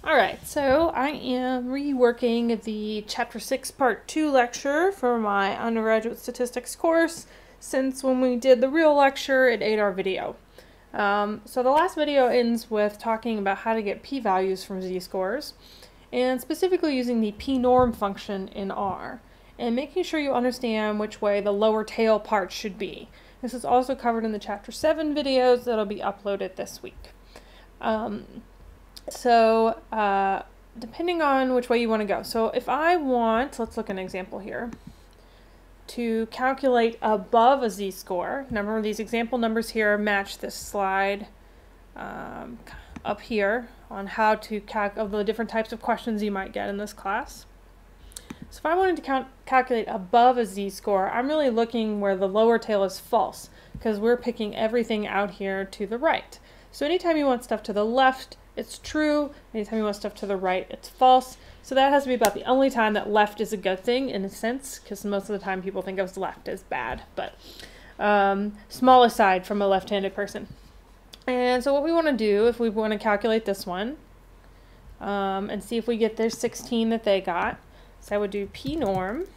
Alright, so I am reworking the Chapter 6 Part 2 lecture for my undergraduate statistics course, since when we did the real lecture it ate our video. So the last video ends with talking about how to get p-values from z-scores, and specifically using the pnorm function in R, and making sure you understand which way the lower tail part should be. This is also covered in the Chapter 7 videos that will be uploaded this week. Depending on which way you want to go. So if I want, let's look at an example here, to calculate above a z-score. Now remember, these example numbers here match this slide up here on how to calculate the different types of questions you might get in this class. So if I wanted to calculate above a z-score, I'm really looking where the lower tail is false, because we're picking everything out here to the right. So anytime you want stuff to the left, it's true. Anytime you want stuff to the right, it's false. So that has to be about the only time that left is a good thing, in a sense, because most of the time people think of left as bad. But small aside from a left-handed person. And so what we want to do, if we want to calculate this one, and see if we get their 16 that they got, so I would do pnorm,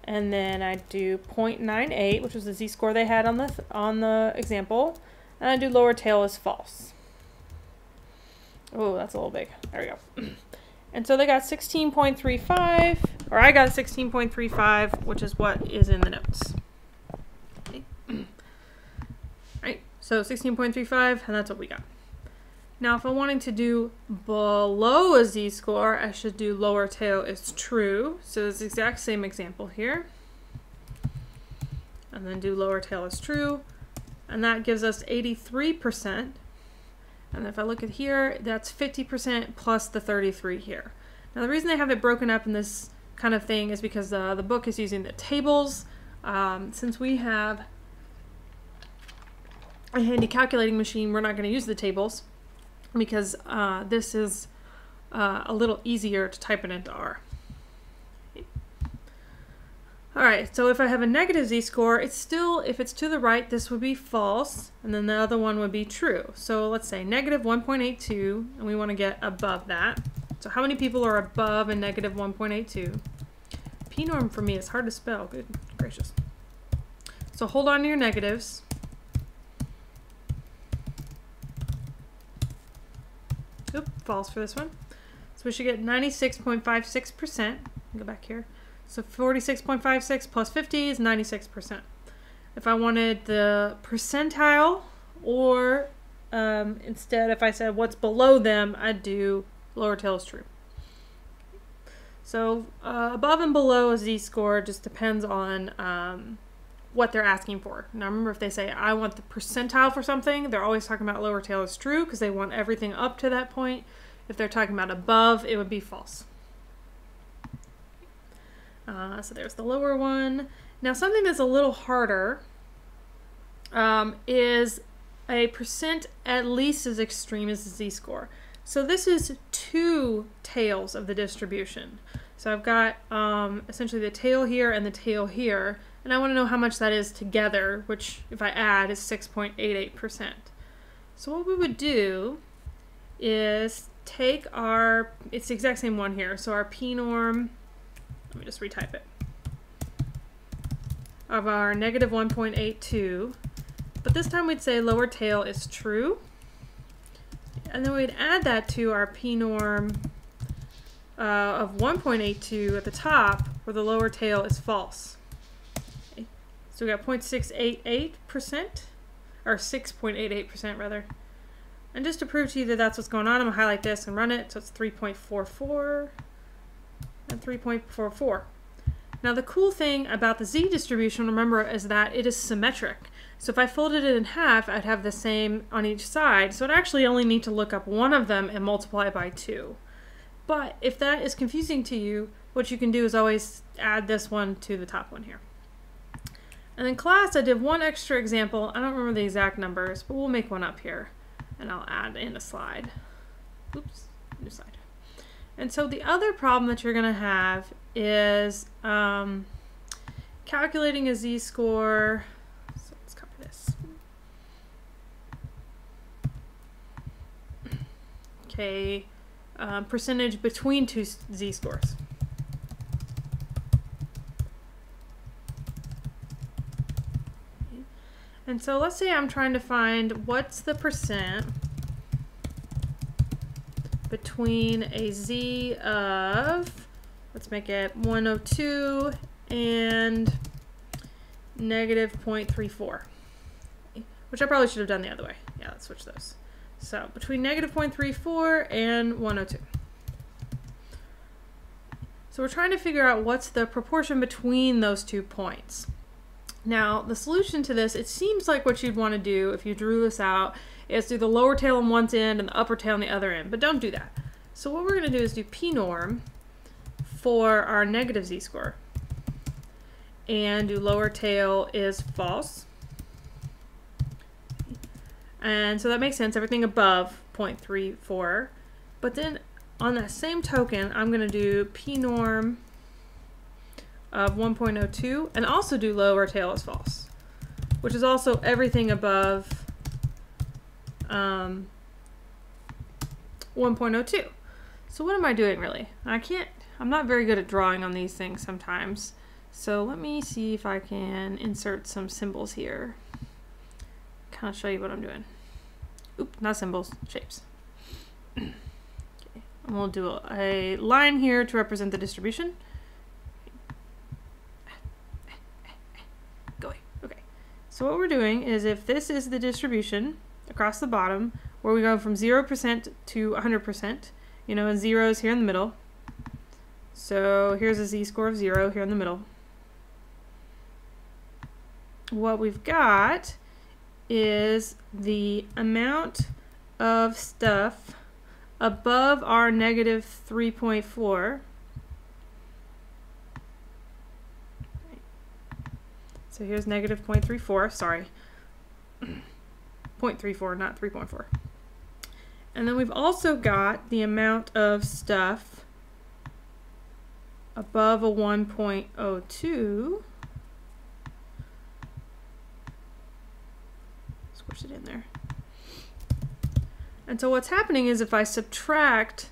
and then I'd do 0.98, which was the z-score they had on the example, and I'd do lower tail is false. Oh, that's a little big. There we go. And so they got 16.35, or I got 16.35, which is what is in the notes. Okay. Right, so 16.35, and that's what we got. Now, if I'm wanting to do below a z-score, I should do lower tail is true. So it's the exact same example here. And then do lower tail is true. And that gives us 83%. And if I look at here, that's 50% plus the 33 here. Now the reason they have it broken up in this kind of thing is because the book is using the tables. Since we have a handy calculating machine, we're not going to use the tables because this is a little easier to type it into R. Alright, so if I have a negative z-score, it's still, if it's to the right, this would be false, and then the other one would be true. So let's say negative 1.82, and we want to get above that. So how many people are above a negative 1.82? Pnorm for me is hard to spell, good gracious. So hold on to your negatives. Oop, false for this one. So we should get 96.56%. Go back here. So 46.56 plus 50 is 96%. If I wanted the percentile, or instead if I said what's below them, I'd do lower tail is true. So above and below a z-score just depends on what they're asking for. Now remember, if they say I want the percentile for something, they're always talking about lower tail is true because they want everything up to that point. If they're talking about above, it would be false. So there's the lower one. Now something that's a little harder is a percent at least as extreme as the z-score. So this is two tails of the distribution. So I've got essentially the tail here and the tail here, and I want to know how much that is together, which if I add is 6.88%. So what we would do is take our, it's the exact same one here, so our pnorm, let me just retype it, of our negative 1.82, but this time we'd say lower tail is true, and then we'd add that to our pnorm of 1.82 at the top, where the lower tail is false. Okay. So we got 0.688%, or 6.88% rather. And just to prove to you that that's what's going on, I'm going to highlight this and run it, so it's 3.44. and 3.44. Now the cool thing about the z distribution, remember, is that it is symmetric. So if I folded it in half, I'd have the same on each side. So I'd actually only need to look up one of them and multiply by 2. But if that is confusing to you, what you can do is always add this one to the top one here. And in class, I did one extra example. I don't remember the exact numbers, but we'll make one up here. And I'll add in a slide. Oops, new slide. And so the other problem that you're going to have is calculating a z-score. So let's copy this. Okay, percentage between two z-scores. And so let's say I'm trying to find what's the percent between a z of, let's make it 102 and negative 0.34, which I probably should have done the other way. Yeah, let's switch those. So between negative 0.34 and 102. So we're trying to figure out what's the proportion between those 2 points. Now, the solution to this, it seems like what you'd want to do if you drew this out is do the lower tail on one end and the upper tail on the other end, but don't do that. So what we're going to do is do pnorm for our negative z-score and do lower tail is false. And so that makes sense, everything above 0.34. But then on that same token, I'm going to do pnorm of 1.02 and also do lower tail is false, which is also everything above 1.02. So what am I doing really? I'm not very good at drawing on these things sometimes. So let me see if I can insert some symbols here. Kind of show you what I'm doing. Oop, not symbols, shapes. Okay. And we'll do a line here to represent the distribution. Go away. Okay. So what we're doing is if this is the distribution across the bottom, where we go from 0% to 100%, you know, and 0 is here in the middle. So here's a z-score of 0 here in the middle. What we've got is the amount of stuff above our negative 3.4. So here's negative 0.34, sorry. 0.34, not 3.4. And then we've also got the amount of stuff above a 1.02. Squish it in there. And so what's happening is if I subtract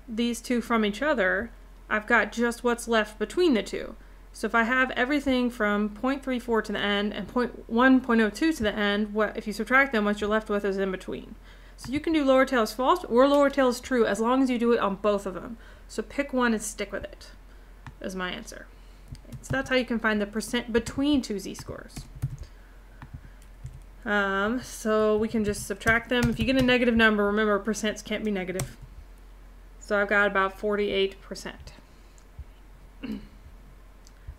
these two from each other, I've got just what's left between the two. So if I have everything from 0.34 to the end and 1.02 to the end, if you subtract them, what you're left with is in between. So you can do lower tail is false or lower tail is true as long as you do it on both of them. So pick one and stick with it, is my answer. So that's how you can find the percent between two z-scores. So we can just subtract them. If you get a negative number, remember percents can't be negative. So I've got about 48%.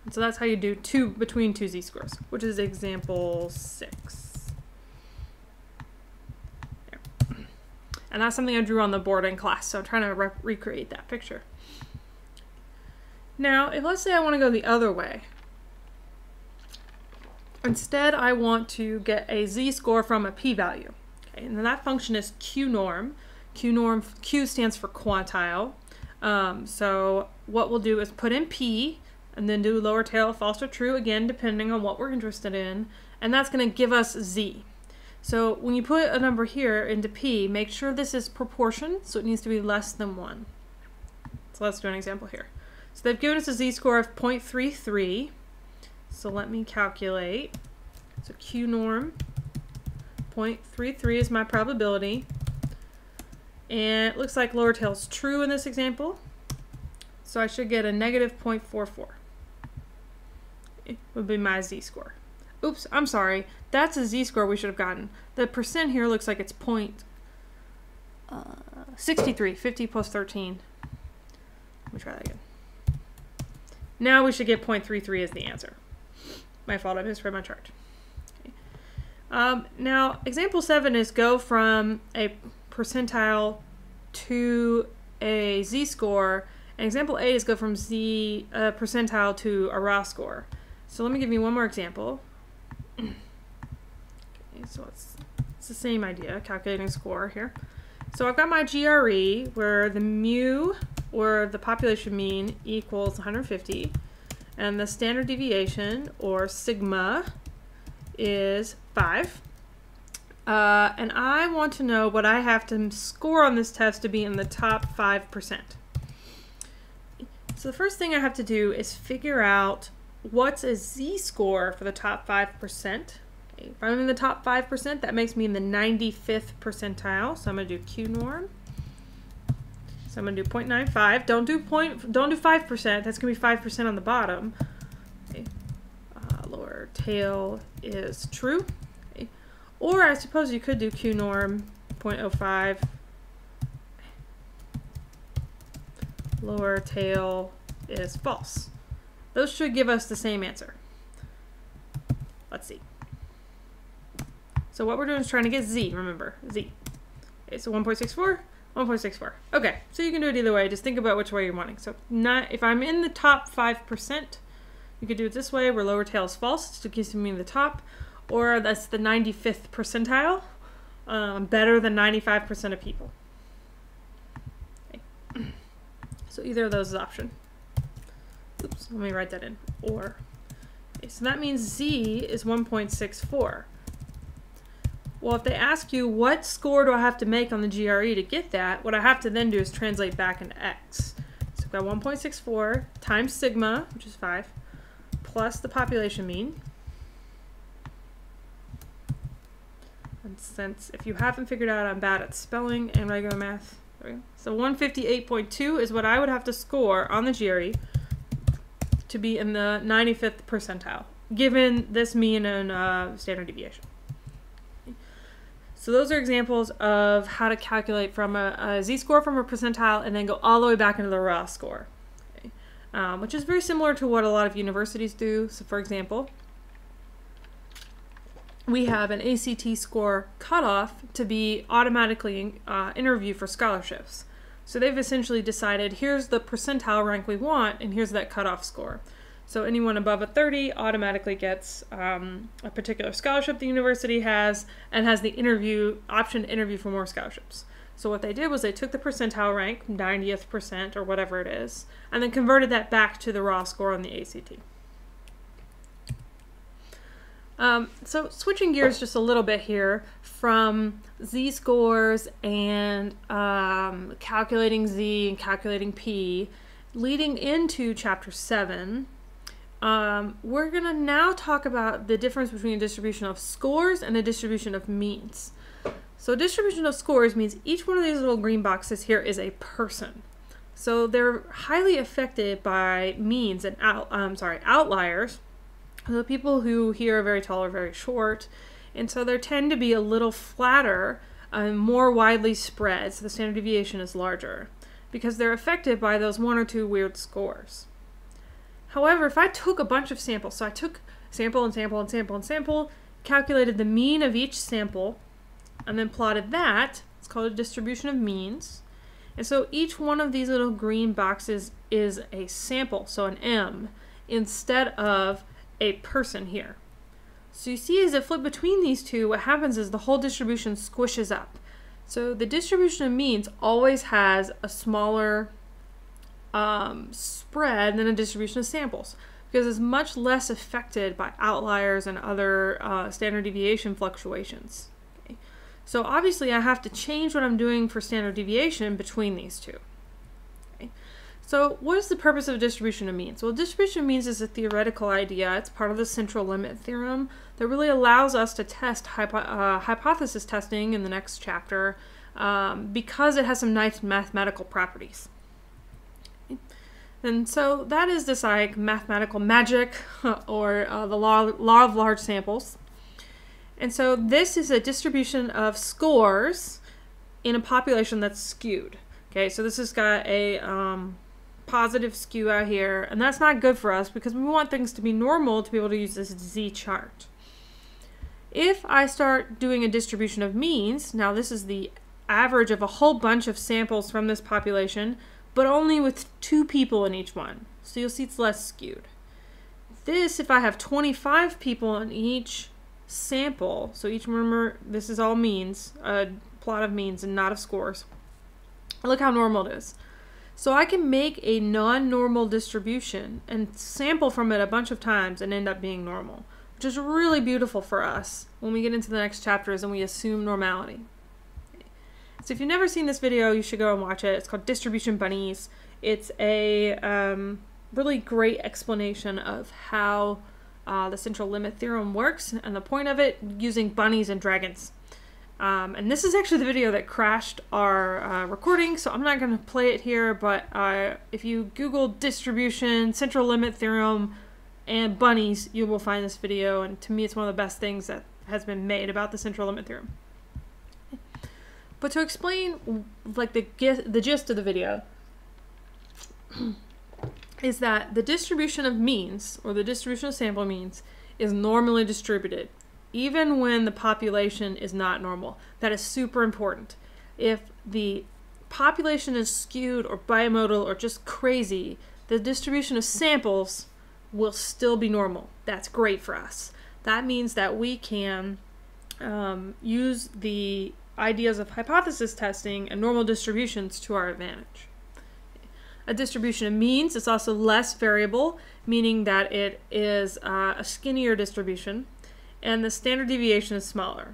And so that's how you do between two z-scores, which is example 6. There. And that's something I drew on the board in class, so I'm trying to recreate that picture. Now, if let's say I want to go the other way. Instead, I want to get a z-score from a p-value. Okay, and then that function is qnorm. Q stands for quantile. So what we'll do is put in p, and then do lower tail, false or true, again, depending on what we're interested in. And that's going to give us z. So when you put a number here into p, make sure this is proportion, so it needs to be less than 1. So let's do an example here. So they've given us a z-score of 0.33. So let me calculate. So qnorm 0.33 is my probability. And it looks like lower tail is true in this example. So I should get a negative 0.44. It would be my z-score. Oops, I'm sorry. That's a z-score we should have gotten. The percent here looks like it's 0.63. 50 plus 13. Let me try that again. Now we should get 0.33 as the answer. My fault, I misread my chart. Okay. Now, example 7 is go from a percentile to a z-score, and example 8 is go from percentile to a raw score. So let me give you one more example. Okay, so it's the same idea, calculating score here. So I've got my GRE, where the mu, or the population mean, equals 150. And the standard deviation, or sigma, is 5. And I want to know what I have to score on this test to be in the top 5%. So the first thing I have to do is figure out what's a z-score for the top 5%. Okay, if I'm in the top 5%, that makes me in the 95th percentile. So I'm going to do qnorm. So I'm going to do 0.95. Don't do 5%. That's going to be 5% on the bottom. Okay. Lower tail is true. Okay. Or I suppose you could do qnorm 0.05. Lower tail is false. Those should give us the same answer. Let's see. So what we're doing is trying to get z, remember, z. Okay, so 1.64, 1.64. Okay, so you can do it either way. Just think about which way you're wanting. So if I'm in the top 5%, you could do it this way, where lower tail is false, so it gives me the top, or that's the 95th percentile, better than 95% of people. Okay. So either of those is option. Oops, let me write that in. Or. Okay, so that means z is 1.64. Well, if they ask you what score do I have to make on the GRE to get that, what I have to then do is translate back into x. So I've got 1.64 times sigma, which is 5, plus the population mean. And since if you haven't figured out I'm bad at spelling and regular math, there we go. So 158.2 is what I would have to score on the GRE to be in the 95th percentile, given this mean and standard deviation. So those are examples of how to calculate from a z-score from a percentile and then go all the way back into the raw score, okay? Which is very similar to what a lot of universities do. So for example, we have an ACT score cutoff to be automatically interviewed for scholarships. So they've essentially decided, here's the percentile rank we want, and here's that cutoff score. So anyone above a 30 automatically gets a particular scholarship the university has, and has the option to interview for more scholarships. So what they did was they took the percentile rank, 90th percent or whatever it is, and then converted that back to the raw score on the ACT. So switching gears just a little bit here from z-scores and calculating z and calculating p, leading into chapter 7, we're going to now talk about the difference between a distribution of scores and a distribution of means. So a distribution of scores means each one of these little green boxes here is a person. So they're highly affected by means and outliers. The people who here are very tall or very short, and so they tend to be a little flatter and more widely spread, so the standard deviation is larger, because they're affected by those one or two weird scores. However, if I took a bunch of samples, so I took sample and sample and sample and sample, calculated the mean of each sample, and then plotted that, it's called a distribution of means. And so each one of these little green boxes is a sample, so an M, instead of a person here. So you see as it flip between these two, what happens is the whole distribution squishes up. So the distribution of means always has a smaller spread than a distribution of samples, because it's much less affected by outliers and other standard deviation fluctuations. Okay. So obviously I have to change what I'm doing for standard deviation between these two. Okay. So what is the purpose of a distribution of means? Well, distribution of means is a theoretical idea. It's part of the central limit theorem that really allows us to test hypothesis testing in the next chapter because it has some nice mathematical properties. And so that is this like mathematical magic or the law of large samples. And so this is a distribution of scores in a population that's skewed. Okay, so this has got a positive skew out here, and that's not good for us because we want things to be normal to be able to use this z-chart. If I start doing a distribution of means, now this is the average of a whole bunch of samples from this population, but only with 2 people in each one. So you'll see it's less skewed. This, if I have 25 people in each sample, so each, remember, this is all means, a plot of means and not of scores. Look how normal it is. So I can make a non-normal distribution and sample from it a bunch of times and end up being normal. which is really beautiful for us when we get into the next chapters and we assume normality. So if you've never seen this video, you should go and watch it. It's called Distribution Bunnies. It's a really great explanation of how the central limit theorem works and the point of it using bunnies and dragons. And this is actually the video that crashed our recording, so I'm not going to play it here, but if you Google distribution, central limit theorem, and bunnies, you will find this video, and to me it's one of the best things that has been made about the central limit theorem. But to explain like the gist of the video is that the distribution of means, or the distribution of sample means, is normally distributed, even when the population is not normal. That is super important. If the population is skewed or bimodal or just crazy, the distribution of samples will still be normal. That's great for us. That means that we can use the ideas of hypothesis testing and normal distributions to our advantage. A distribution of means is also less variable, meaning that it is a skinnier distribution, and the standard deviation is smaller.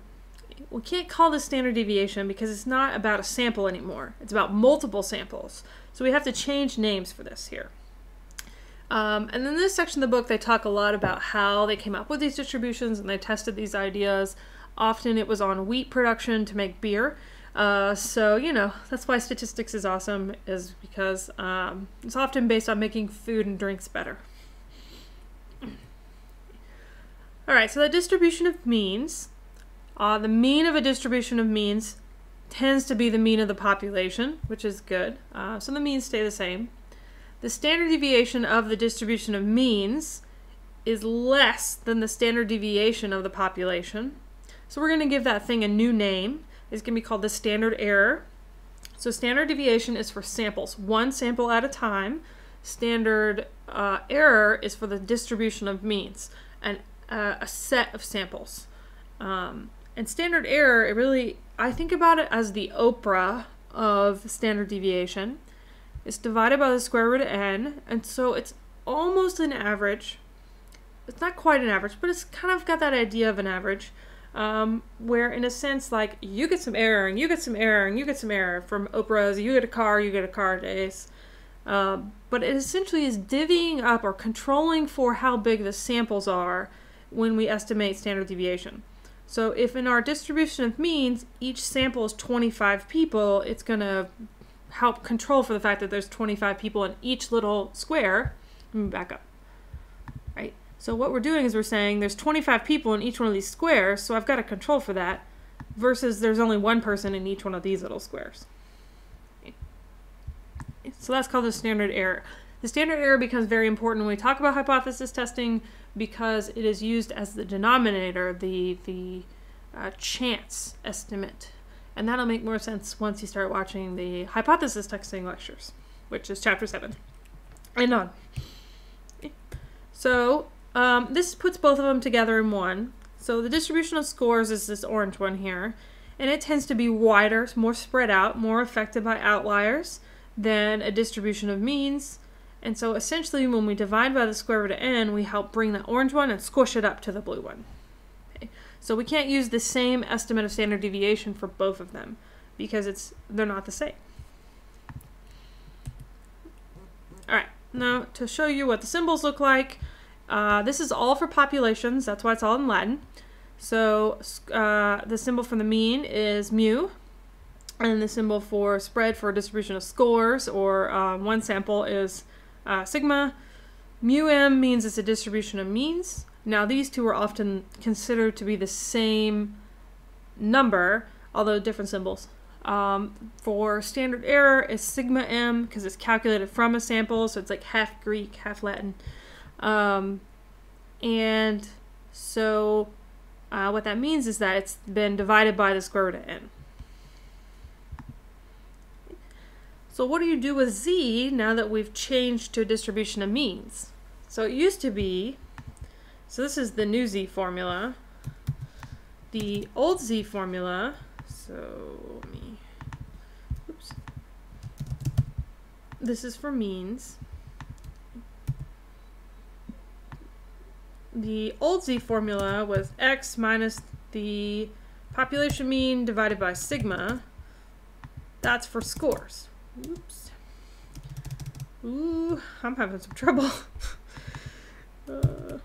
We can't call this standard deviation because it's not about a sample anymore. It's about multiple samples. So we have to change names for this here. And in this section of the book, they talk a lot about how they came up with these distributions and they tested these ideas. Often it was on wheat production to make beer. So, you know, that's why statistics is awesome, is because it's often based on making food and drinks better. Alright, so the distribution of means. The mean of a distribution of means tends to be the mean of the population, which is good. So the means stay the same. The standard deviation of the distribution of means is less than the standard deviation of the population. So we're going to give that thing a new name. It's going to be called the standard error. So standard deviation is for samples, one sample at a time. Standard error is for the distribution of means, and a set of samples. And standard error, I think about it as the Oprah of standard deviation. It's divided by the square root of n, and so it's almost an average. It's not quite an average, but it's kind of got that idea of an average, where in a sense, like, you get some error, and you get some error, and you get some error from Oprah's, you get a car days. But it essentially is divvying up or controlling for how big the samples are when we estimate standard deviation. So if in our distribution of means, each sample is 25 people, it's going to help control for the fact that there's 25 people in each little square. Let me back up. Right? So what we're doing is we're saying there's 25 people in each one of these squares, so I've got to control for that, versus there's only one person in each one of these little squares. So that's called the standard error. The standard error becomes very important when we talk about hypothesis testing because it is used as the denominator, the chance estimate. And that'll make more sense once you start watching the hypothesis testing lectures, which is chapter 7 and on. So this puts both of them together in one. So the distribution of scores is this orange one here, and it tends to be wider, more spread out, more affected by outliers than a distribution of means. And so essentially when we divide by the square root of n, we help bring the orange one and squish it up to the blue one. Okay. So we can't use the same estimate of standard deviation for both of them because they're not the same. Alright, now to show you what the symbols look like, this is all for populations, that's why it's all in Latin. So the symbol for the mean is mu, and the symbol for spread for distribution of scores or one sample is sigma. Mu m means it's a distribution of means. Now these two are often considered to be the same number, although different symbols. For standard error is sigma m because it's calculated from a sample, so it's like half Greek, half Latin. And so what that means is that it's been divided by the square root of n. So what do you do with z now that we've changed to a distribution of means? So it used to be, so this is the new z formula. The old z formula, so this is for means. the old Z formula was X minus the population mean divided by sigma. That's for scores. Oops. Ooh, I'm having some trouble. I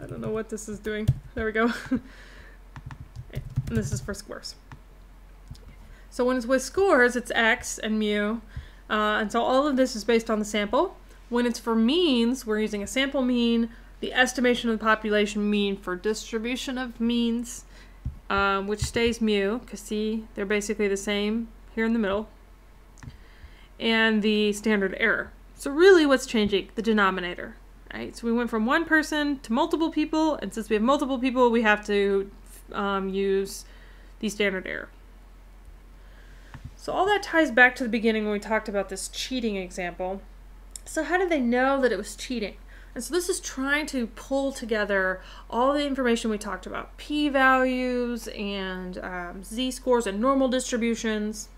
don't know what this is doing. There we go. And this is for scores. So when it's with scores, it's X and mu. And so all of this is based on the sample. When it's for means, we're using a sample mean, the estimation of the population mean for distribution of means, which stays mu, because see, they're basically the same here in the middle, and the standard error. So really what's changing? The denominator. Right? So we went from one person to multiple people, and since we have multiple people, we have to use the standard error. So all that ties back to the beginning when we talked about this cheating example. So how did they know that it was cheating? And so this is trying to pull together all the information we talked about, p-values and z-scores and normal distributions.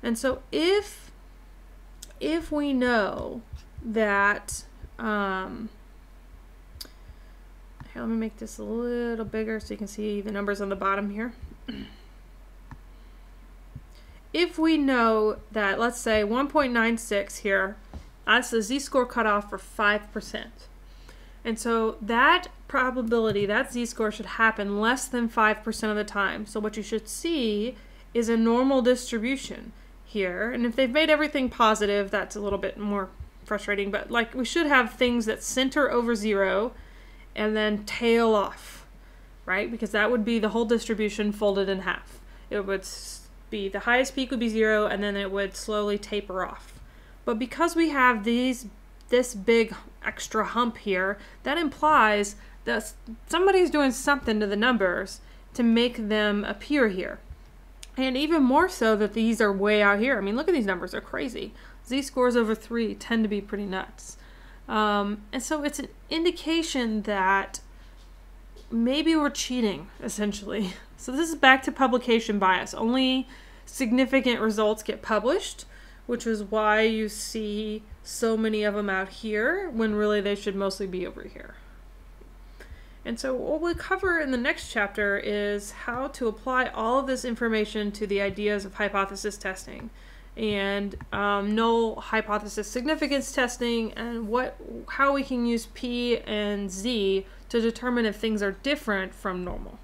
And so if we know that, here, let me make this a little bigger so you can see the numbers on the bottom here. If we know that, let's say 1.96 here, that's the z-score cutoff for 5%. And so that probability, that z-score should happen less than 5% of the time. So what you should see is a normal distribution here. And if they've made everything positive, that's a little bit more frustrating. But like we should have things that center over 0 and then tail off, right? Because that would be the whole distribution folded in half. It would be the highest peak would be 0, and then it would slowly taper off. But because we have this big extra hump here, that implies that somebody's doing something to the numbers to make them appear here. And even more so that these are way out here. I mean, look at these numbers, they're crazy. Z-scores over 3 tend to be pretty nuts. And so it's an indication that maybe we're cheating, essentially. So this is back to publication bias. Only significant results get published, which is why you see so many of them out here when really they should mostly be over here. And so what we'll cover in the next chapter is how to apply all of this information to the ideas of hypothesis testing and null hypothesis significance testing, and how we can use P and Z to determine if things are different from normal.